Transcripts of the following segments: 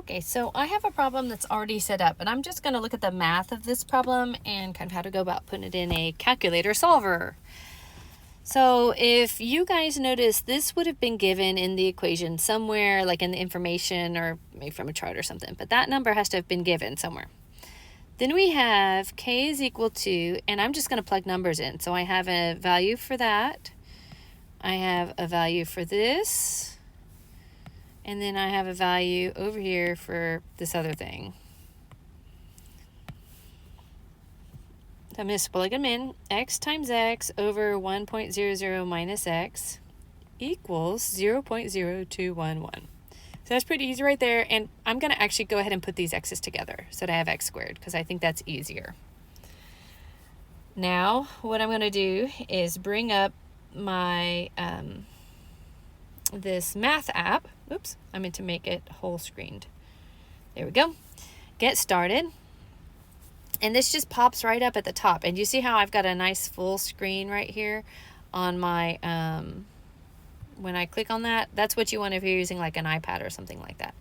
Okay, so I have a problem that's already set up, and I'm just going to look at the math of this problem and kind of how to go about putting it in a calculator solver. So if you guys notice, this would have been given in the equation somewhere, like in the information or maybe from a chart or something, but that number has to have been given somewhere. Then we have k is equal to, and I'm just going to plug numbers in. So I have a value for that. I have a value for this. And then I have a value over here for this other thing. So I'm going to plug them in. X times x over 1.00 minus x equals 0.0211. So that's pretty easy right there. And I'm going to actually go ahead and put these x's together so that I have x squared, because I think that's easier. Now, what I'm going to do is bring up my this math app. Oops, I meant to make it whole screened. There we go. Get started. And this just pops right up at the top. And you see how I've got a nice full screen right here on my, when I click on that, that's what you want if you're using like an iPad or something like that.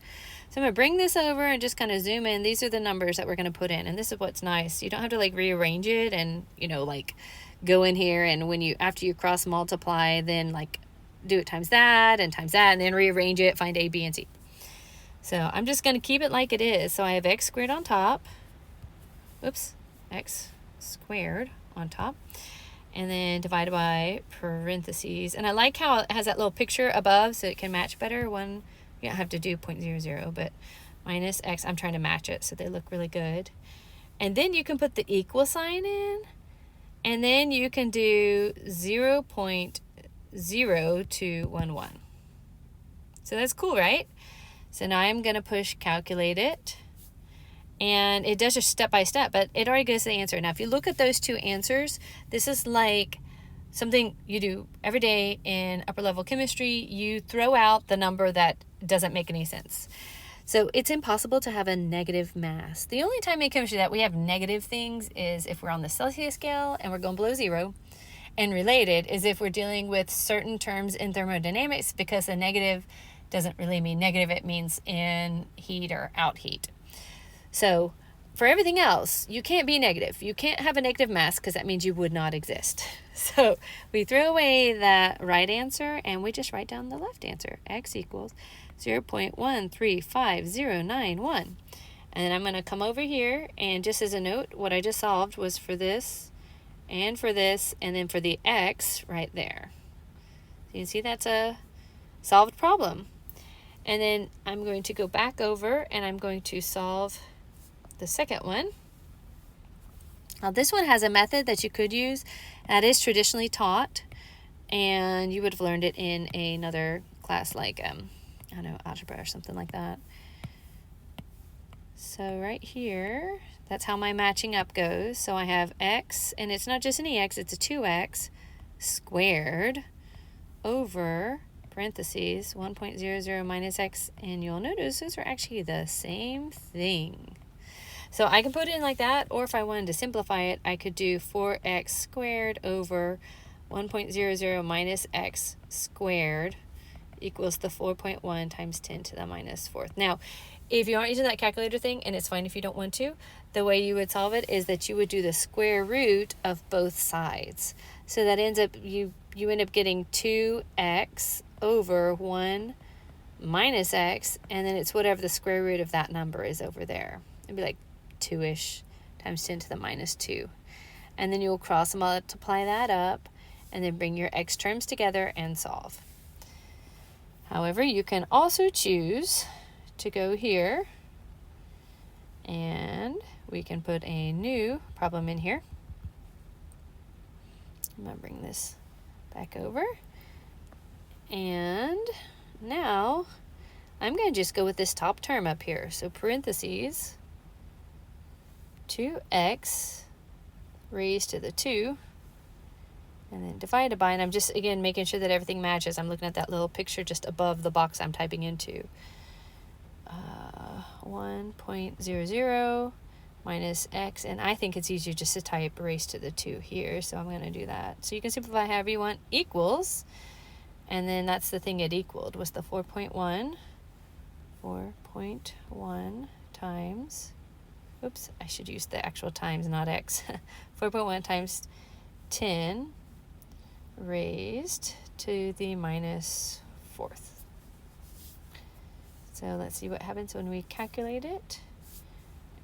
So I'm going to bring this over and just kind of zoom in. These are the numbers that we're going to put in. And this is what's nice. You don't have to like rearrange it and, like go in here and when you, after you cross multiply, then like do it times that, and then rearrange it, find A, B, and C. So I'm just going to keep it like it is. So I have x squared on top. Oops, x squared on top. And then divided by parentheses. And I like how it has that little picture above so it can match better. You don't have to do 0.00, but minus x. I'm trying to match it so they look really good. And then you can put the equal sign in. And then you can do 0.0211. So that's cool, right? So now I'm going to push calculate it. And it does just step by step, but it already gives the answer. Now, if you look at those two answers, this is like something you do every day in upper level chemistry. You throw out the number that doesn't make any sense. So it's impossible to have a negative mass. The only time in chemistry that we have negative things is if we're on the Celsius scale and we're going below zero. And related is if we're dealing with certain terms in thermodynamics, because a negative doesn't really mean negative. It means in heat or out heat. So for everything else, you can't be negative. You can't have a negative mass because that means you would not exist. So we throw away the right answer and we just write down the left answer. X equals 0.135091. And then I'm going to come over here, and just as a note, what I just solved was for this and for this, and then for the x right there. So you can see that's a solved problem. And then I'm going to go back over and I'm going to solve the second one. Now this one has a method that you could use that is traditionally taught, and you would have learned it in another class like, I don't know, algebra or something like that. So right here, that's how my matching up goes. So I have x, and it's not just any x, it's a 2x squared over parentheses 1.00 minus x, and you'll notice those are actually the same thing. So I can put it in like that, or if I wanted to simplify it, I could do 4x squared over 1.00 minus x squared equals the 4.1 times 10 to the minus fourth. Now, if you aren't using that calculator thing, and it's fine if you don't want to, the way you would solve it is that you would do the square root of both sides. So that ends up, you end up getting 2x over 1 minus x, and then it's whatever the square root of that number is over there. It'd be like 2-ish times 10 to the minus 2. And then you'll cross multiply that up, and then bring your x terms together and solve. However, you can also choose to go here, and we can put a new problem in here. I'm going to bring this back over. And now I'm going to just go with this top term up here. So parentheses 2x raised to the 2, and then divided by, and I'm just, again, making sure that everything matches. I'm looking at that little picture just above the box I'm typing into. 1.00 minus x, and I think it's easier just to type raised to the 2 here, so I'm going to do that. So you can simplify however you want, equals, and then that's the thing it equaled, was the 4.1 4.1 times, oops, I should use the actual times, not x. 4.1 times 10 raised to the minus 4th. So let's see what happens when we calculate it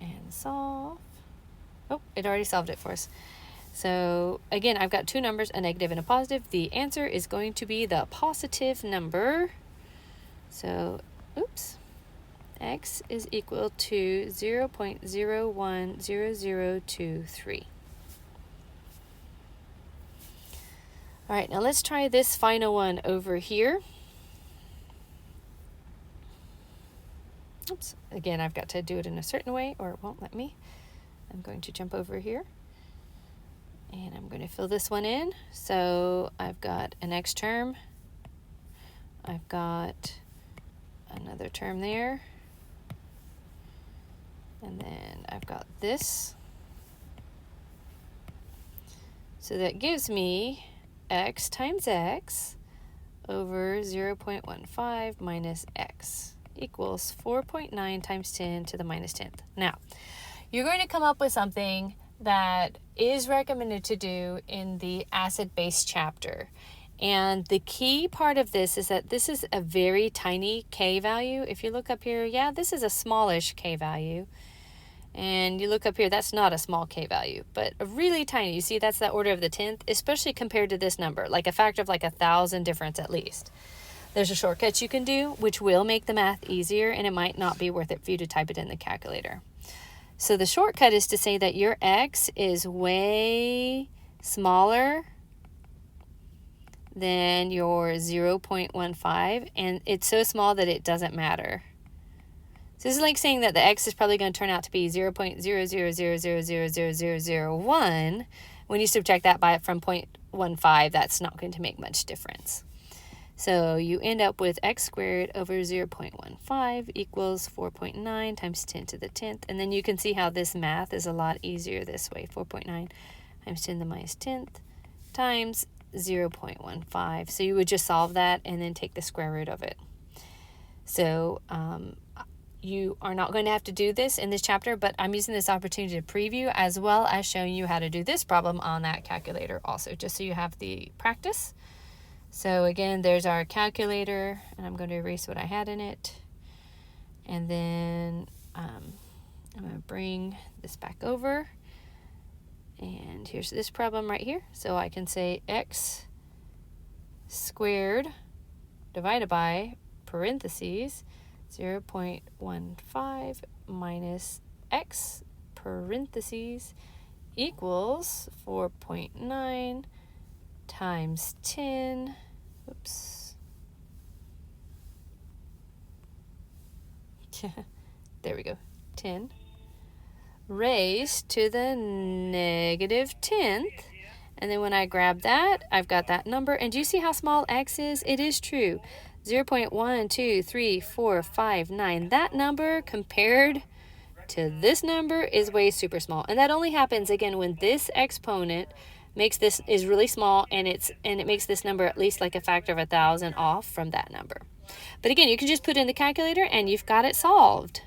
and solve. Oh, it already solved it for us. So again, I've got two numbers, a negative and a positive. The answer is going to be the positive number. So, oops, x is equal to 0.010023. All right, now let's try this final one over here. Oops, again, I've got to do it in a certain way or it won't let me. I'm going to jump over here and I'm going to fill this one in. So I've got an x term. I've got another term there. And then I've got this. So that gives me x times x over 0.15 minus x equals 4.9 times 10 to the minus 10th. Now, you're going to come up with something that is recommended to do in the acid-base chapter. And the key part of this is that this is a very tiny k value. If you look up here, yeah, this is a smallish k value. And you look up here, that's not a small k value, but a really tiny. You see, that's the order of the 10th, especially compared to this number, like a factor of like 1,000 difference at least. There's a shortcut you can do, which will make the math easier, and it might not be worth it for you to type it in the calculator. So the shortcut is to say that your x is way smaller than your 0.15, and it's so small that it doesn't matter. So this is like saying that the x is probably going to turn out to be 0.000000001. When you subtract that from 0.15, that's not going to make much difference. So you end up with x squared over 0.15 equals 4.9 times 10 to the 10th. And then you can see how this math is a lot easier this way. 4.9 times 10 to the minus 10th times 0.15. So you would just solve that and then take the square root of it. So you are not going to have to do this in this chapter, but I'm using this opportunity to preview as well as showing you how to do this problem on that calculator also, just so you have the practice. So again, there's our calculator, and I'm going to erase what I had in it. And then I'm going to bring this back over. And here's this problem right here. So I can say x squared divided by parentheses 0.15 minus x parentheses equals 4.9 times 10, oops, there we go, 10, raised to the negative 10th, and then when I grab that, I've got that number, and do you see how small x is? It is true, 0.12345, that number compared to this number is way super small, and that only happens, again, when this exponent is really small, and it makes this number at least like a factor of 1,000 off from that number. But again, you can just put in the calculator and you've got it solved.